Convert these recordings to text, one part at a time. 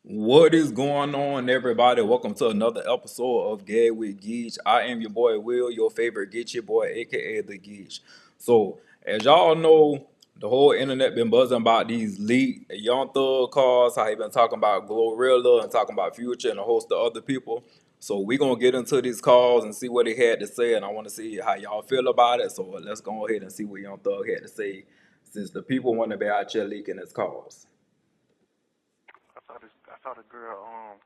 What is going on, everybody? Welcome to another episode of Gay with Geach. I am your boy Will, your favorite Geechee boy, aka the Geech. So, as y'all know, the whole internet been buzzing about these leaked Young Thug cars. How he been talking about GLORILLA and talking about Future and a host of other people. So we gonna get into these calls and see what he had to say, and I want to see how y'all feel about it. So let's go ahead and see what Young Thug had to say, since the people want to be out here leaking his calls. I saw the girl,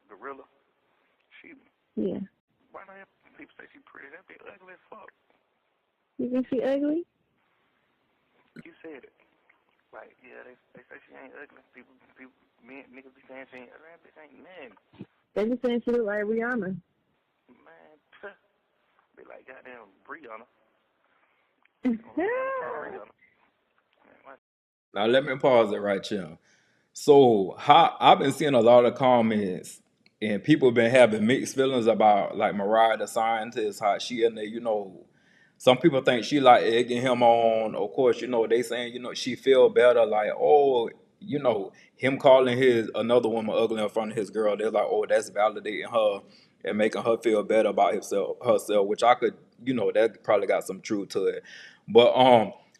Gorilla. She, Yeah. why not people say she pretty? That be ugly as fuck. You think she ugly? You said it. Like, yeah, they say she ain't ugly. People, men, niggas be saying she ain't ugly. That bitch ain't nothing. They be saying she look like Rihanna. Man, be like goddamn Brianna. Now let me pause it right here. So how I've been seeing a lot of comments and people been having mixed feelings about like Mariah the Scientist, how she in there, some people think she like egging him on. Of course, they saying, she feel better, like, oh, him calling his another woman ugly in front of his girl. They're like, oh, that's validating her and making her feel better about herself, which I could, that probably got some truth to it. But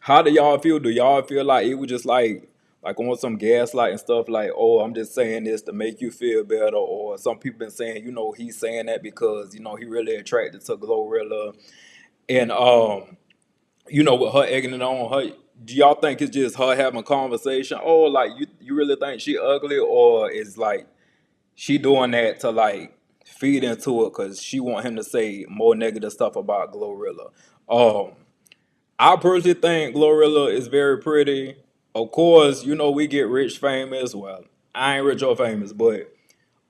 how do y'all feel? Do y'all feel like it was just like on some gaslight and stuff, like, oh, I'm just saying this to make you feel better, or some people been saying, he's saying that because, he really attracted to Glorilla, and with her egging it on her, do y'all think it's just her having a conversation? Oh, like you really think she ugly, or is like she doing that to like feed into it because she want him to say more negative stuff about Glorilla? Um, I personally think Glorilla is very pretty. Of course, we get rich famous. Well, I ain't rich or famous, but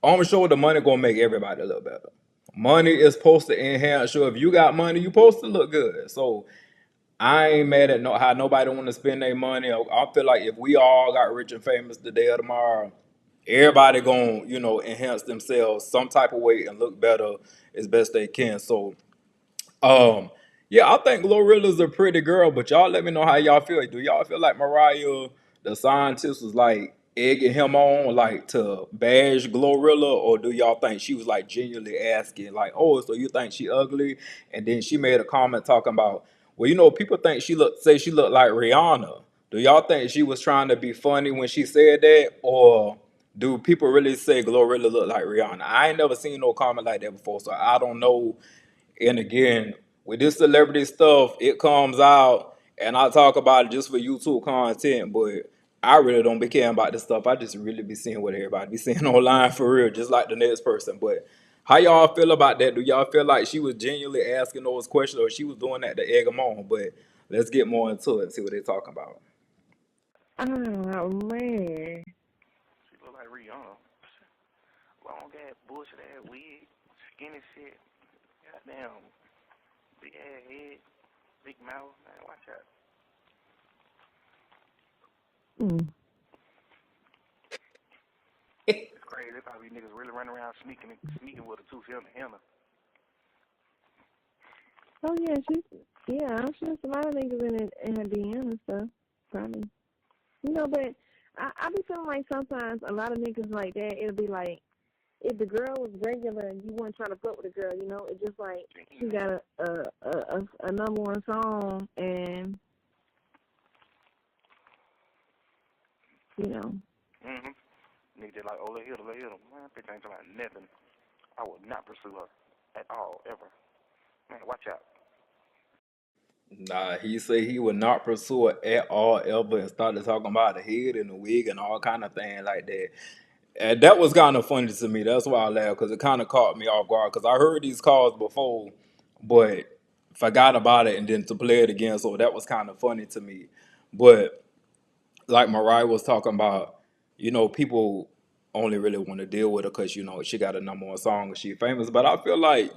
I'm sure the money gonna make everybody look better. Money is supposed to enhance you. If you got money, you supposed to look good. So I ain't mad at how nobody want to spend their money. I feel like if we all got rich and famous today or tomorrow, everybody gonna enhance themselves some type of way and look better as best they can. So um, yeah, I think Glorilla's a pretty girl, but y'all let me know how y'all feel. Do y'all feel like Mariah, the scientist, was like egging him on, like to bash Glorilla, or do y'all think she was like genuinely asking, like, oh, so you think she ugly? And then she made a comment talking about, well, people think say she looked like Rihanna. Do y'all think she was trying to be funny when she said that, or do people really say Glorilla look like Rihanna? I ain't never seen no comment like that before, so I don't know. And again, with this celebrity stuff, it comes out, and I talk about it just for YouTube content, but I really don't be caring about this stuff. I just really be seeing what everybody be saying online for real, just like the next person. But how y'all feel about that? Do y'all feel like she was genuinely asking those questions, or she was doing that to egg them on? But let's get more into it and see what they're talking about. Oh man. She look like Rihanna. Long ass bullshit ass wig, skinny shit. Goddamn big ass head, big mouth. Man, watch out. Mm. It's crazy. They probably niggas really running around sneaking with her too. She on the Hannah. Oh yeah, I'm sure some other niggas in her DM and stuff. Probably. But I be feeling like sometimes a lot of niggas like that, it'll be like if the girl was regular and you weren't trying to fuck with the girl, it's just like she got a number one song and you know. Mm-hmm. Nigga just like, oh, let hit her. Man, bitch ain't talking about nothing. I would not pursue her at all, ever. Man, watch out. Nah, he said he would not pursue it at all ever, and started talking about the head and the wig and all kind of things like that. And that was kind of funny to me. That's why I laughed, because it kind of caught me off guard. Because I heard these calls before, but forgot about it and then to play it again. So that was kind of funny to me. But like Mariah was talking about, people only really want to deal with her because she got a number one song and she famous. But I feel like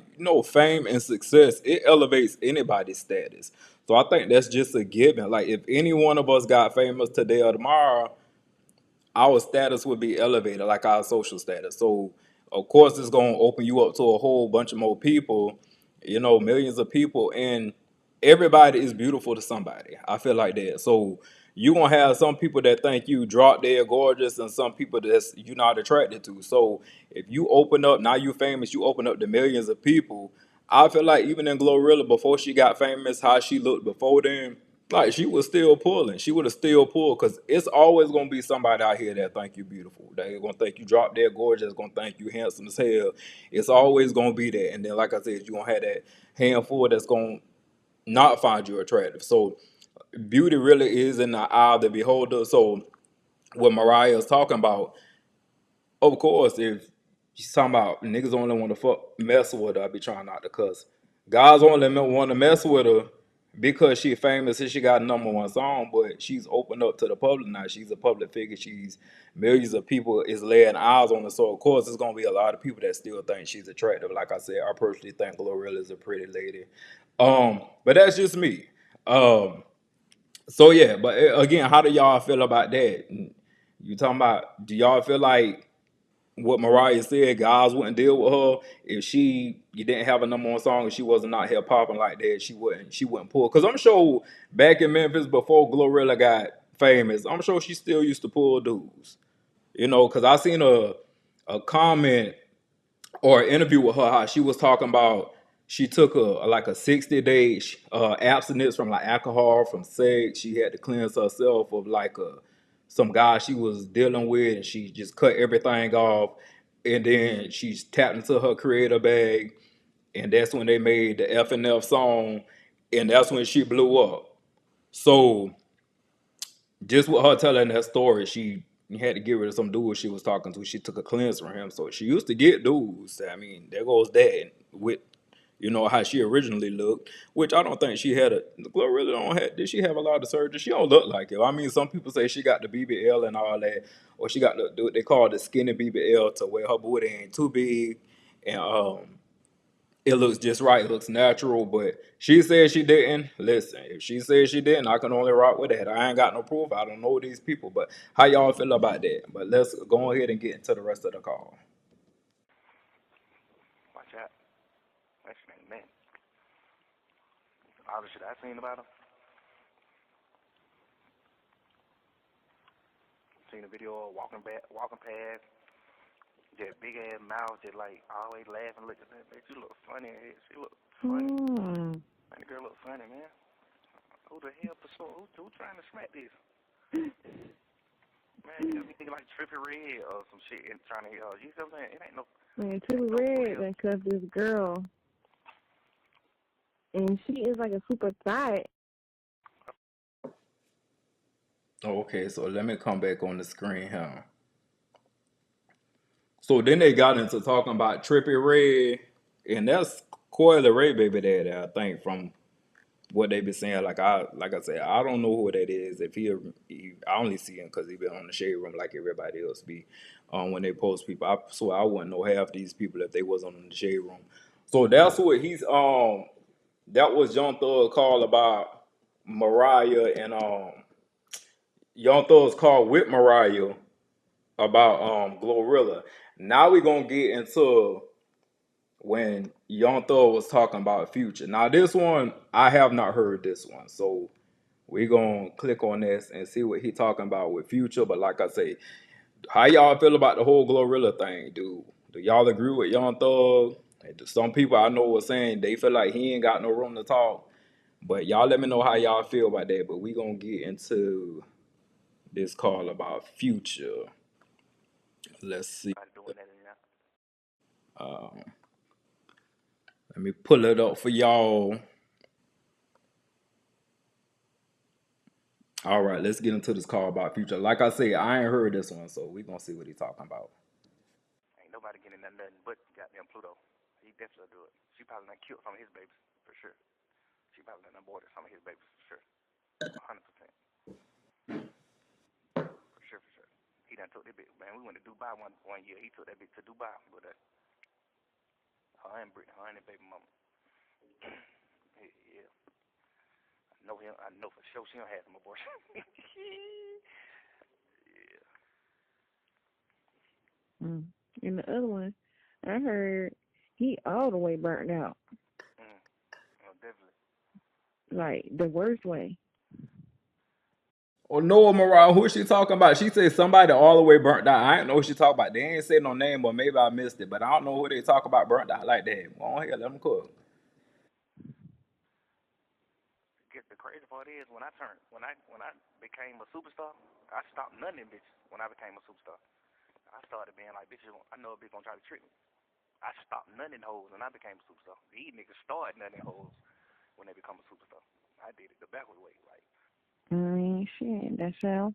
fame and success, it elevates anybody's status. So I think that's just a given. Like if any one of us got famous today or tomorrow, our status would be elevated, like our social status. So of course it's gonna open you up to a whole bunch of more people, millions of people, and everybody is beautiful to somebody. I feel like that. So you gonna have some people that think you drop dead gorgeous, and some people that's you not attracted to. So if you open up, now you famous, you open up to millions of people. I feel like even in GloRilla, before she got famous, how she looked before then, like she was still pulling. She would have still pulled, because it's always gonna be somebody out here that think you beautiful. They gonna think you drop dead gorgeous. Gonna think you handsome as hell. It's always gonna be that. And then, like I said, you gonna have that handful that's gonna not find you attractive. So beauty really is in the eye of the beholder. So what Mariah is talking about, of course, if she's talking about niggas only want to mess with her, I be trying not to cuss. Guys only want to mess with her because she famous and she got a #1 song, but she's opened up to the public now. She's a public figure. She's millions of people is laying eyes on her. So of course, there's gonna be a lot of people that still think she's attractive. Like I said, I personally think Glorilla is a pretty lady. But that's just me. Um, so yeah, but again, how do y'all feel about that? You talking about? Do y'all feel like what Mariah said, guys wouldn't deal with her if you didn't have a #1 song and she wasn't out here popping like that? She wouldn't pull. Cause I'm sure back in Memphis before Glorilla got famous, I'm sure she still used to pull dudes. Cause I seen a comment or an interview with her how she was talking about she took a 60-day abstinence from like alcohol, from sex. She had to cleanse herself of like some guy she was dealing with, and she just cut everything off. And then she tapped into her creator bag, and that's when they made the F and F song, and that's when she blew up. So just with her telling that story, she had to get rid of some dude she was talking to. She took a cleanse from him. So she used to get dudes. I mean, there goes that with how she originally looked, which I don't think she had Glorilla don't have. Did she have a lot of surgery? She don't look like it. I mean, some people say she got the BBL and all that, or she got what they call the skinny BBL, to where her booty ain't too big, and it looks just right. It looks natural. But she said she didn't. Listen, if she said she didn't, I can only rock with that. I ain't got no proof. I don't know these people. But how y'all feel about that? But let's go ahead and get into the rest of the call. Watch out. That's man. All the shit I seen about her. Seen a video of walking past. That big ass mouth, just like always laughing, looking at that bitch. You look funny. She look funny. Hmm. Man, the girl look funny, man. Who the hell pursuing? Who trying to smack this? Man, you got me thinking like Trippy Red or some shit and trying to hit her. You know what I'm saying? It ain't no. Man, Ain't Tilly no Red real. done cuffed this girl, and she is like a super thought. Okay, so let me come back on the screen here. So then they got into talking about Trippy Red, and that's Coyle Ray baby daddy, I think, from what they been saying. Like I said, I don't know who that is. If I only see him because he been on the shade room like everybody else be. When they post people, I wouldn't know half these people if they wasn't on the shade room. So that's what that was Young Thug call about Mariah, and Young Thug's call with Mariah about Glorilla. Now we gonna get into when Young Thug was talking about Future. Now this one, I have not heard this one, so we gonna click on this and see what he talking about with Future. But like I say, how y'all feel about the whole Glorilla thing, dude? Do y'all agree with Young Thug? Some people I know were saying they feel like he ain't got no room to talk. But y'all let me know how y'all feel about that. But we gonna get into this call about Future. Let's see. Everybody doing that in there. Um, Let me pull it up for y'all. All right, let's get into this call about Future. Like I say, I ain't heard this one, so we gonna see what he talking about. Ain't nobody getting nothing but goddamn Pluto. He definitely do it. She probably done killed some of his babies for sure. She probably done aborted some of his babies for sure. 100%. For sure, for sure. He done took that bitch. Man, we went to Dubai one year. He took that bitch to Dubai with her. Her and Brittany, her and the baby mama. Yeah. I know for sure she don't have some abortion. Yeah. Mm. And the other one, I heard he all the way burnt out, Oh, definitely. like the worst way. Oh no, Mariah, who is she talking about? She said somebody all the way burnt out. I ain't know who she talking about. They ain't say no name, but maybe I missed it. But I don't know who they talk about burnt out like that. Go on here, let them cook. Guess the crazy part is when I became a superstar, I stopped none of them bitches when I became a superstar. I started being like bitches. I know a bitch gonna try to trick me. I stopped none of them hoes when I became a superstar. These niggas start none of them hoes when they become a superstar. I did it the backward way. Like I mean, shit, that's how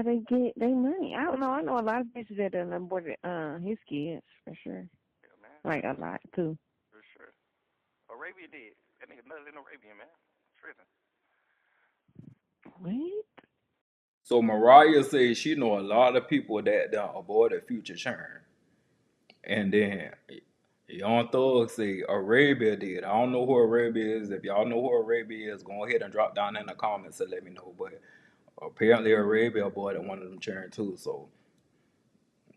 they get their money. I don't know. I know a lot of bitches that done aborted his kids for sure. yeah, man, Like a lot too. for sure. Arabia did. That nigga nuts in Arabia, man. Tripping. What? So Mariah says she know a lot of people that done aborted future churn. And then Young Thug say Arabia did. I don't know who Arabia is. If y'all know who Arabia is, go ahead and drop down in the comments and let me know. But apparently Arabia aborted one of them churn too. So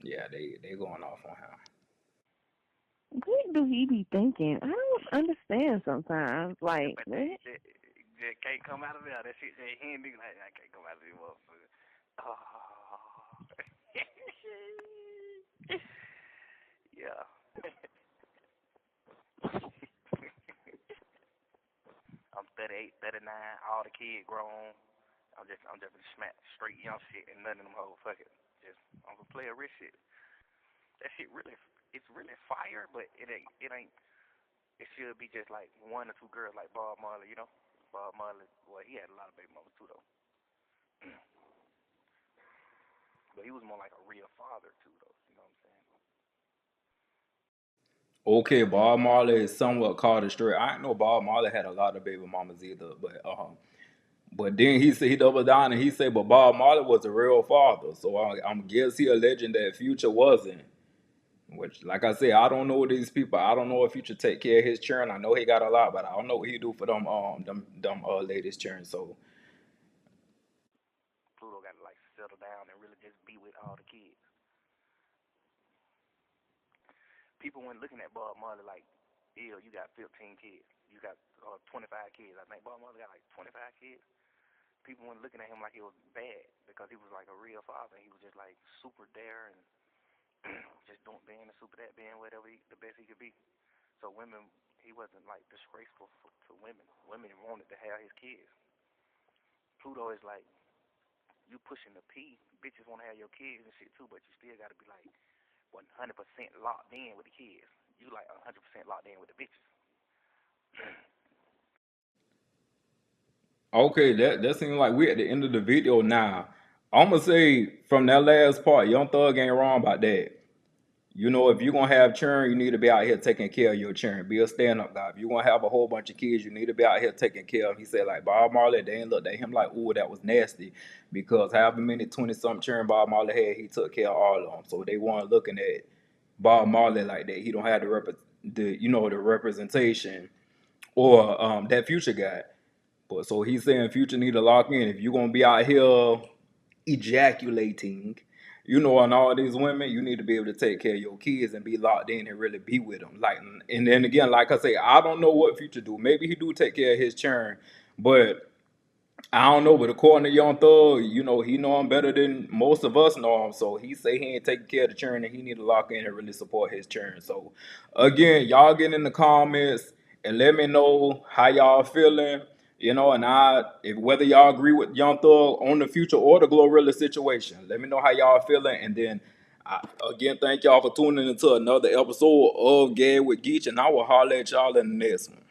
yeah, they going off on him. What do he be thinking? I don't understand sometimes. Like, But what? that can't come out of there. That shit that handy like I can't come out of this motherfucker. Oh. Yeah. I'm 38, 39, all the kids grown. I'm just smack straight young shit and none of them hoes. Fuck it. Just I'm gonna play a rich shit. That shit really it's really fire, but it ain't it should be just like one or two girls like Bob Marley, you know? Bob Marley, well he had a lot of baby mamas too though. But he was more like a real father too though, you know what I'm saying? Okay, Bob Marley is somewhat caught a straight. I didn't know Bob Marley had a lot of baby mamas either, but then he said he doubled down and he said, but Bob Marley was a real father, so I'm guess he a legend that Future wasn't. Which, like I said, I don't know these people. I don't know if Future take care of his children. I know he got a lot, but I don't know what he do for them ladies' children. So Pluto gotta like settle down and really just be with all the kids. People weren't looking at Bob Marley like, ew, you got 15 kids. You got 25 kids. I think Bob Marley got like 25 kids. People weren't looking at him like he was bad because he was like a real father. He was just like super there and just don't being a super that being whatever the best he could be. So women, he wasn't like disgraceful to women. Women wanted to have his kids. Pluto is like you pushing the P. Bitches want to have your kids and shit too, but you still got to be like 100% locked in with the kids. You like 100% locked in with the bitches. okay, that seems like we at the end of the video now. I'm gonna say from that last part, Young Thug ain't wrong about that. You know, if you're gonna have children, you need to be out here taking care of your children. Be a stand-up guy. If you're gonna have a whole bunch of kids, you need to be out here taking care of them. He said like Bob Marley, they ain't looked at him like, ooh, that was nasty. Because however many 20-something children Bob Marley had, he took care of all of them. So they weren't looking at Bob Marley like that. He don't have the representation or that Future guy. But so he's saying Future need to lock in. If you're gonna be out here ejaculating, on all these women, you need to be able to take care of your kids and be locked in and really be with them. Like, and then again, like I say, I don't know what Future do. Maybe he do take care of his churn, but I don't know, but according to Young Thug, he know him better than most of us know him. So he say he ain't taking care of the churn and he need to lock in and really support his churn. So again, y'all get in the comments and let me know how y'all feeling. And if whether y'all agree with Young Thug on the Future or the GLORILLA situation, let me know how y'all feeling. And then again, thank y'all for tuning into another episode of Gad with Geach, and I will holler at y'all in the next one.